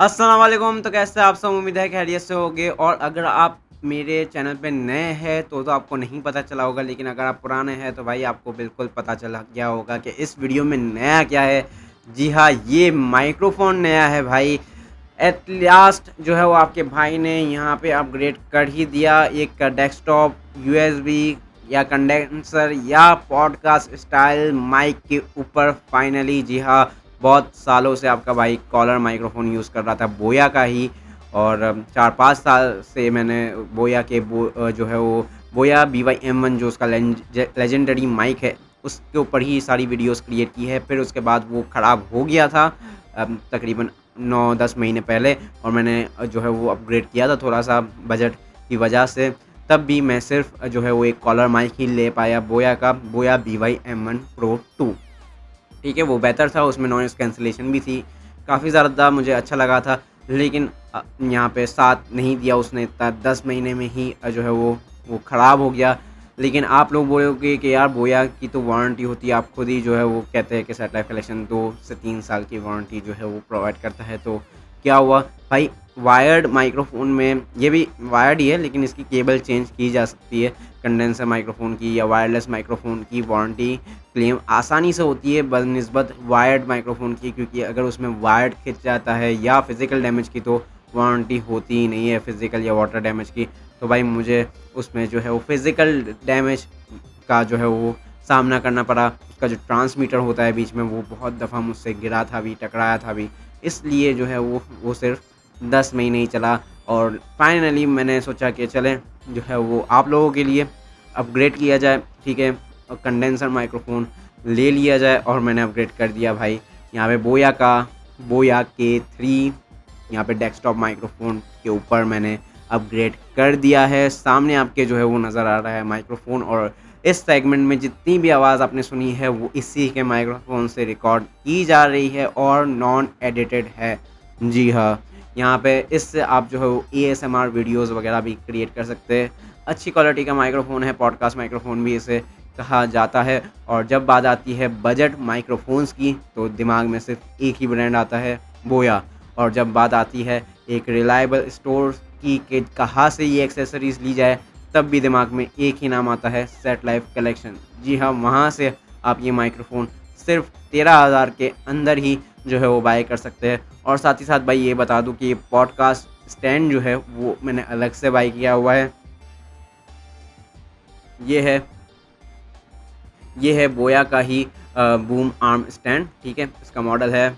अस्सलाम वालेकुम। तो कैसे आप सब, उम्मीद है खैरियत से होगे। और अगर आप मेरे चैनल पे नए हैं तो आपको नहीं पता चला होगा, लेकिन अगर आप पुराने हैं तो भाई आपको बिल्कुल पता चला गया होगा कि इस वीडियो में नया क्या है। जी हाँ, ये माइक्रोफोन नया है भाई। एट लास्ट जो है वो आपके भाई ने यहाँ पे अपग्रेड कर ही दिया। एक डेस्कटॉप यूएसबी या कंडेंसर या पॉडकास्ट स्टाइल माइक के ऊपर फाइनली, जी हाँ, बहुत सालों से आपका भाई कॉलर माइक्रोफोन यूज़ कर रहा था बोया का ही। और 4-5 साल से मैंने बोया के जो है वो बोया BY-M1 जो उसका लेजेंडरी माइक है, उसके ऊपर ही सारी वीडियोस क्रिएट की है। फिर उसके बाद वो ख़राब हो गया था तकरीबन 9-10 महीने पहले, और मैंने जो है वो अपग्रेड किया था थोड़ा सा बजट की वजह से। तब भी मैं सिर्फ जो है वो एक कॉलर माइक ही ले पाया बोया का, बोया BY-M1 Pro 2। ठीक है, वो बेहतर था, उसमें नॉइज़ कैंसलेशन भी थी, काफ़ी ज़्यादा मुझे अच्छा लगा था। लेकिन यहाँ पे साथ नहीं दिया उसने इतना, 10 महीने में ही जो है वो ख़राब हो गया। लेकिन आप लोग बोलोगे कि यार बोया की तो वारंटी होती है, आप खुद ही जो है वो कहते हैं कि सेट लाइफ कलेक्शन 2 से 3 साल की वारंटी जो है वो प्रोवाइड करता है। तो क्या हुआ भाई, वायर्ड माइक्रोफ़ोन में ये भी वायर्ड ही है, लेकिन इसकी केबल चेंज की जा सकती है। कंडेंसर माइक्रोफ़ोन की या वायरलेस माइक्रोफ़ोन की वारंटी क्लेम आसानी से होती है बनिस्बत वायर्ड माइक्रोफ़ोन की, क्योंकि अगर उसमें वायर्ड खिंच जाता है या फिज़िकल डैमेज की तो वारंटी होती ही नहीं है, फिज़िकल या वाटर डैमेज की। तो भाई मुझे उसमें जो है वो फिज़िकल डैमेज का जो है वो सामना करना पड़ा। उसका जो ट्रांसमीटर होता है बीच में, वो बहुत दफ़ा मुझसे गिरा था भी, टकराया था भी। इसलिए जो है वो सिर्फ 10 महीने ही चला। और फाइनली मैंने सोचा कि चलें जो है वो आप लोगों के लिए अपग्रेड किया जाए, ठीक है। और कंडेंसर माइक्रोफ़ोन ले लिया जाए, और मैंने अपग्रेड कर दिया भाई। यहाँ पे बोया K3 यहाँ पे डेस्कटॉप माइक्रोफ़ोन के ऊपर मैंने अपग्रेड कर दिया है। सामने आपके जो है वो नज़र आ रहा है माइक्रोफ़ोन, और इस सेगमेंट में जितनी भी आवाज़ आपने सुनी है वो इसी के माइक्रोफ़ोन से रिकॉर्ड की जा रही है और नॉन एडिटेड है। जी हाँ, यहाँ पे इससे आप जो है वो ASMR वीडियोज़ वगैरह भी क्रिएट कर सकते हैं। अच्छी क्वालिटी का माइक्रोफ़ोन है, पॉडकास्ट माइक्रोफ़ोन भी इसे कहा जाता है। और जब बात आती है बजट माइक्रोफ़ोन्स की, तो दिमाग में सिर्फ एक ही ब्रांड आता है, बोया। और जब बात आती है एक रिलायबल स्टोर की कि कहाँ से ये एक्सेसरीज़ ली जाए, तब भी दिमाग में एक ही नाम आता है, सेट लाइफ कलेक्शन। जी हाँ, वहाँ से आप ये माइक्रोफ़ोन सिर्फ 13,000 के अंदर ही जो है वो बाय कर सकते हैं। और साथ ही साथ भाई ये बता दूँ कि ये पॉडकास्ट स्टैंड जो है वो मैंने अलग से बाय किया हुआ है। ये है ये है बोया का ही बूम आर्म स्टैंड, ठीक है। इसका मॉडल है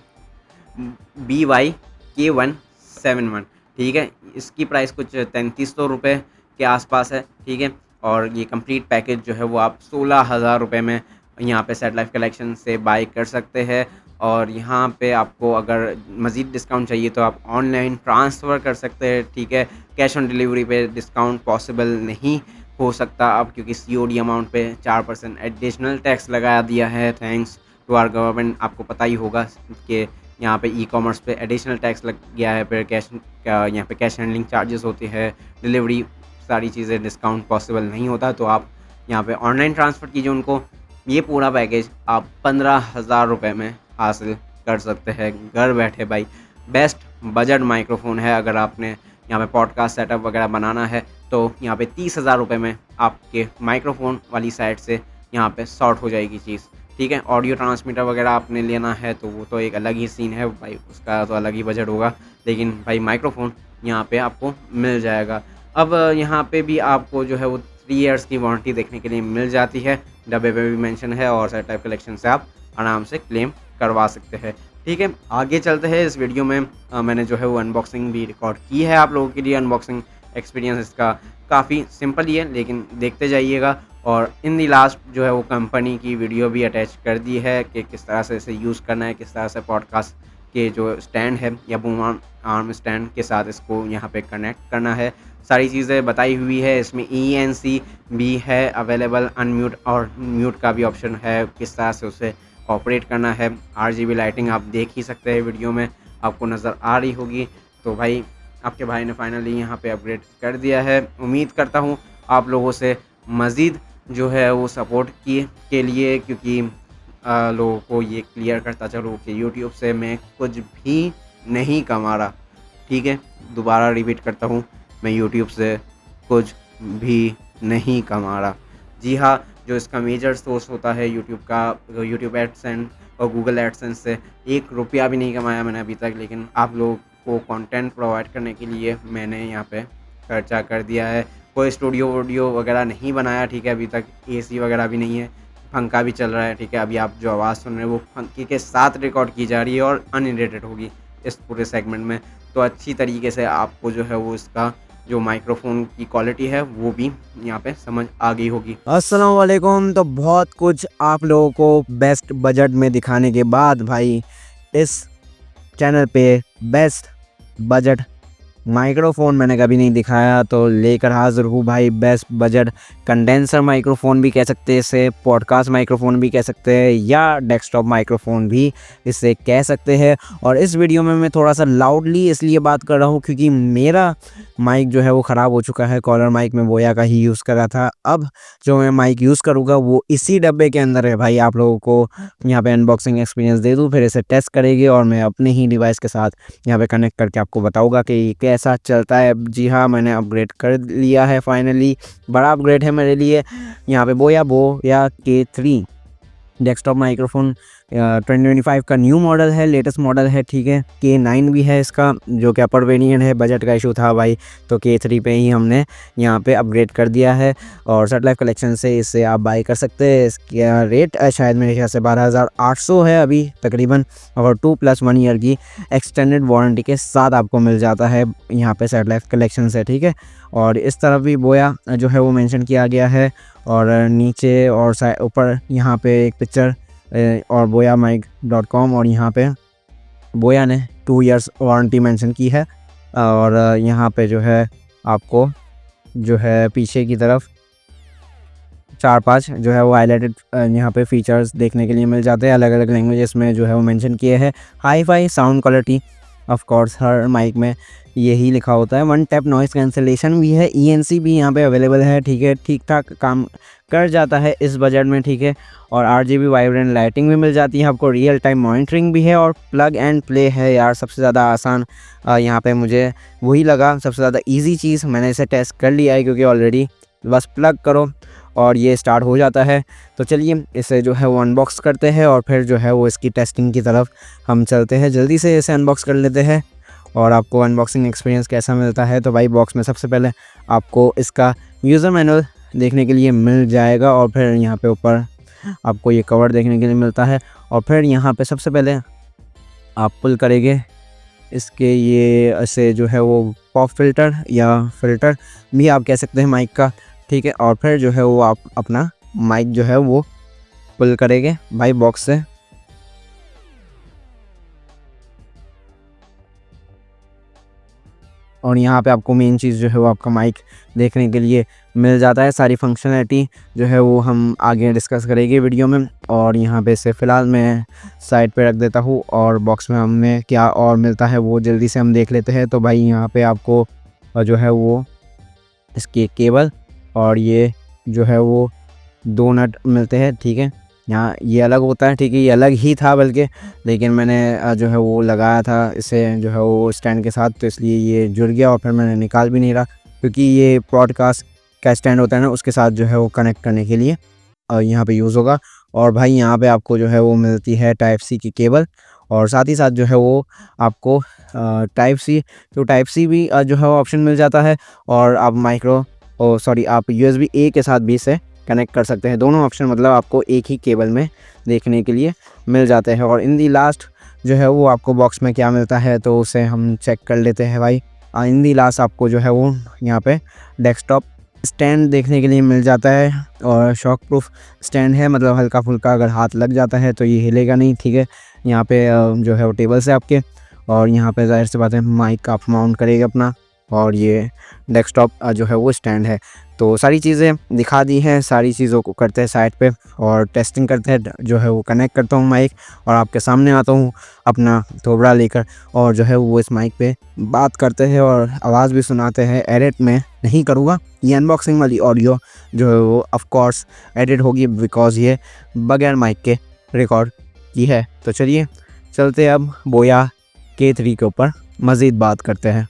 BY-K171, ठीक है। इसकी प्राइस कुछ 3300 रुपये के आसपास है, ठीक है। और ये कंप्लीट पैकेज जो है वो आप 16,000 रुपये में यहाँ पे सेट लाइफ कलेक्शन से बाय कर सकते हैं। और यहाँ पे आपको अगर मज़ीद डिस्काउंट चाहिए तो आप ऑनलाइन ट्रांसफ़र कर सकते हैं, ठीक है। कैश ऑन डिलीवरी पे डिस्काउंट पॉसिबल नहीं हो सकता अब, क्योंकि COD अमाउंट पे 4% एडिशनल टैक्स लगा दिया है, थैंक्स टू आवर गवर्नमेंट। आपको पता ही होगा कि यहाँ पे ई-कॉमर्स पे एडिशनल टैक्स लग गया है, फिर यहाँ पे कैश हैंडलिंग चार्जेस होते हैं, डिलीवरी, सारी चीज़ें, डिस्काउंट पॉसिबल नहीं होता। तो आप यहाँ पे ऑनलाइन ट्रांसफ़र कीजिए उनको। ये पूरा पैकेज आप 15,000 रुपये में हासिल कर सकते हैं घर बैठे भाई। बेस्ट बजट माइक्रोफ़ोन है। अगर आपने यहाँ पे पॉडकास्ट सेटअप वगैरह बनाना है तो यहाँ पे 30,000 रुपये में आपके माइक्रोफ़ोन वाली साइड से यहाँ पे सॉर्ट हो जाएगी चीज़, ठीक है। ऑडियो ट्रांसमीटर वगैरह आपने लेना है तो वो तो एक अलग ही सीन है भाई, उसका तो अलग ही बजट होगा। लेकिन भाई माइक्रोफ़ोन यहाँ पे आपको मिल जाएगा। अब यहाँ पे भी आपको जो है वो 3 इयर्स की वारंटी देखने के लिए मिल जाती है, डब्बे पे भी मेंशन है, और सेट टाइप कलेक्शन से आप आराम से क्लेम करवा सकते हैं, ठीक है। आगे चलते हैं इस वीडियो में। मैंने जो है वो अनबॉक्सिंग भी रिकॉर्ड की है आप लोगों के लिए। अनबॉक्सिंग एक्सपीरियंस इसका काफ़ी सिंपल ही है, लेकिन देखते जाइएगा। और इन दी लास्ट जो है वो कंपनी की वीडियो भी अटैच कर दी है कि किस तरह से इसे यूज़ करना है, किस तरह से पॉडकास्ट के जो स्टैंड है या बूम आर्म स्टैंड के साथ इसको यहाँ पे कनेक्ट करना है। सारी चीज़ें बताई हुई है इसमें। ENC भी है अवेलेबल, अनम्यूट और म्यूट का भी ऑप्शन है, किस तरह से उसे ऑपरेट करना है। RGB लाइटिंग आप देख ही सकते हैं, वीडियो में आपको नज़र आ रही होगी। तो भाई आपके भाई ने फाइनली यहाँ पे अपग्रेड कर दिया है। उम्मीद करता हूँ आप लोगों से मज़ीद जो है वो सपोर्ट के लिए, क्योंकि लोगों को ये क्लियर करता चलूँ कि यूट्यूब से मैं कुछ भी नहीं कमा रहा। ठीक है, दोबारा रिपीट करता हूँ, मैं यूट्यूब से कुछ भी नहीं कमा रहा। जी हाँ, जो इसका मेजर सोर्स होता है यूट्यूब का, यूट्यूब एडसेंस और गूगल एडसेंस से 1 रुपया भी नहीं कमाया मैंने अभी तक, लेकिन आप लोगों को कंटेंट प्रोवाइड करने के लिए मैंने यहाँ पे खर्चा कर दिया है। कोई स्टूडियो वूडियो वगैरह नहीं बनाया, ठीक है, अभी तक एसी वगैरह भी नहीं है, पंखा भी चल रहा है, ठीक है। अभी आप जो आवाज़ सुन रहे हैं वो पंखे के साथ रिकॉर्ड की जा रही है और अनएडिटेड होगी इस पूरे सेगमेंट में। तो अच्छी तरीके से आपको जो है वो इसका जो माइक्रोफोन की क्वालिटी है वो भी यहाँ पे समझ आ गई होगी। अस्सलाम वालेकुम। तो बहुत कुछ आप लोगों को बेस्ट बजट में दिखाने के बाद भाई इस चैनल पे बेस्ट बजट माइक्रोफोन मैंने कभी नहीं दिखाया, तो लेकर हाजिर हूँ भाई बेस्ट बजट कंडेंसर माइक्रोफोन भी कह सकते हैं इसे, पॉडकास्ट माइक्रोफोन भी कह सकते हैं, या डेस्कटॉप माइक्रोफोन भी इसे कह सकते हैं। और इस वीडियो में मैं थोड़ा सा लाउडली इसलिए बात कर रहा हूँ क्योंकि मेरा माइक जो है वो ख़राब हो चुका है। कॉलर माइक में बोया का ही यूज़ कर रहा था। अब जो मैं माइक यूज़ करूँगा वो इसी डब्बे के अंदर है भाई। आप लोगों को यहाँ पे अनबॉक्सिंग एक्सपीरियंस दे दूँ, फिर इसे टेस्ट करेंगे और मैं अपने ही डिवाइस के साथ यहाँ पे कनेक्ट करके आपको बताऊँगा कि कैसा चलता है। जी हाँ, मैंने अपग्रेड कर लिया है फाइनली, बड़ा अपग्रेड है मेरे लिए। यहाँ पे बोया K3 डेस्कटॉप माइक्रोफोन 2025 का न्यू मॉडल है, लेटेस्ट मॉडल है, ठीक है। K9 भी है इसका, जो कि अपर वेरिएंट है। बजट का इशू था भाई, तो K3 पे ही हमने यहाँ पे अपग्रेड कर दिया है और सेट लाइफ कलेक्शन से इसे आप बाई कर सकते हैं। इसका रेट शायद मेरे ख्याल से 12,800 है अभी तकरीबन, और 2+1 ईयर की एक्सटेंडेड वारंटी के साथ आपको मिल जाता है यहाँ पे सेट लाइफ कलेक्शन से, ठीक है। और इस तरफ भी बोया जो है वो मेंशन किया गया है, और नीचे और ऊपर यहाँ पे एक पिक्चर और boyamic.com, और यहाँ पे बोया ने 2 इयर्स वारंटी मेंशन की है। और यहाँ पे जो है आपको जो है पीछे की तरफ 4-5 जो है वो हाईलाइटेड यहाँ पे फीचर्स देखने के लिए मिल जाते हैं, अलग अलग लैंग्वेजेस में जो है वो मेंशन किए हैं। Hi fi sound quality, of course हर माइक में यही लिखा होता है। 1 टैप नॉइस कैंसिलेशन भी है, ENC भी यहाँ पे अवेलेबल है, ठीक है। ठीक ठाक काम कर जाता है इस बजट में, ठीक है। और RGB वाइब्रेंट लाइटिंग भी मिल जाती है आपको, रियल टाइम मॉनिटरिंग भी है, और प्लग एंड प्ले है यार। सबसे ज़्यादा आसान यहाँ पे मुझे वही लगा, सबसे ज़्यादा ईजी चीज़। मैंने इसे टेस्ट कर लिया है क्योंकि ऑलरेडी बस प्लग करो और ये स्टार्ट हो जाता है। तो चलिए इसे जो है वो अनबॉक्स करते हैं और फिर जो है वो इसकी टेस्टिंग की तरफ हम चलते हैं। जल्दी से इसे अनबॉक्स कर लेते हैं और आपको अनबॉक्सिंग एक्सपीरियंस कैसा मिलता है। तो भाई बॉक्स में सबसे पहले आपको इसका यूज़र मैनुअल देखने के लिए मिल जाएगा, और फिर यहाँ पे ऊपर आपको ये कवर देखने के लिए मिलता है। और फिर यहाँ पे सबसे पहले आप पुल करेंगे इसके ये ऐसे जो है वो पॉप फिल्टर या फिल्टर भी आप कह सकते हैं माइक का, ठीक है। और फिर जो है वो आप अपना माइक जो है वो पुल करेंगे भाई बॉक्स से। और यहाँ पे आपको मेन चीज़ जो है वो आपका माइक देखने के लिए मिल जाता है। सारी फंक्शनैलिटी जो है वो हम आगे डिस्कस करेंगे वीडियो में। और यहाँ पे से फ़िलहाल मैं साइड पे रख देता हूँ, और बॉक्स में हमें क्या और मिलता है वो जल्दी से हम देख लेते हैं। तो भाई यहाँ पे आपको जो है वो इसकी केबल और ये जो है वो 2 नट मिलते हैं, ठीक है। यहाँ ये अलग होता है, ठीक है, ये अलग ही था बल्कि, लेकिन मैंने जो है वो लगाया था इसे जो है वो स्टैंड के साथ, तो इसलिए ये जुड़ गया और फिर मैंने निकाल भी नहीं रहा, क्योंकि ये पॉडकास्ट का स्टैंड होता है ना, उसके साथ जो है वो कनेक्ट करने के लिए यहाँ पे यूज़ होगा। और भाई यहाँ पे आपको जो है वो मिलती है टाइप सी की केबल, और साथ ही साथ जो है वो आपको टाइप सी भी जो है वो ऑप्शन मिल जाता है। और आप आप USB A के साथ भी इसे कनेक्ट कर सकते हैं। दोनों ऑप्शन मतलब आपको एक ही केबल में देखने के लिए मिल जाते हैं। और इन दी लास्ट जो है वो आपको बॉक्स में क्या मिलता है तो उसे हम चेक कर लेते हैं भाई। इन दी लास्ट आपको जो है वो यहाँ पे डेस्कटॉप स्टैंड देखने के लिए मिल जाता है, और शॉक प्रूफ स्टैंड है, मतलब हल्का फुल्का अगर हाथ लग जाता है तो ये हिलेगा नहीं, ठीक है। यहाँ पे जो है वो टेबल से आपके, और यहाँ पे जाहिर सी बात है माइक आप माउंट करेगा अपना, और ये डेस्कटॉप जो है वो स्टैंड है। तो सारी चीज़ें दिखा दी हैं, सारी चीज़ों को करते हैं साइड पे और टेस्टिंग करते हैं। जो है वो कनेक्ट करता हूँ माइक और आपके सामने आता हूँ अपना थोबड़ा लेकर, और जो है वो इस माइक पे बात करते हैं और आवाज़ भी सुनाते हैं। एडिट में नहीं करूँगा, ये अनबॉक्सिंग वाली ऑडियो जो है वो ऑफ कोर्स एडिट होगी, बिकॉज़ ये बगैर माइक के रिकॉर्ड की है। तो चलिए चलते अब बोया K3 के ऊपर। मज़ीद बात करते हैं।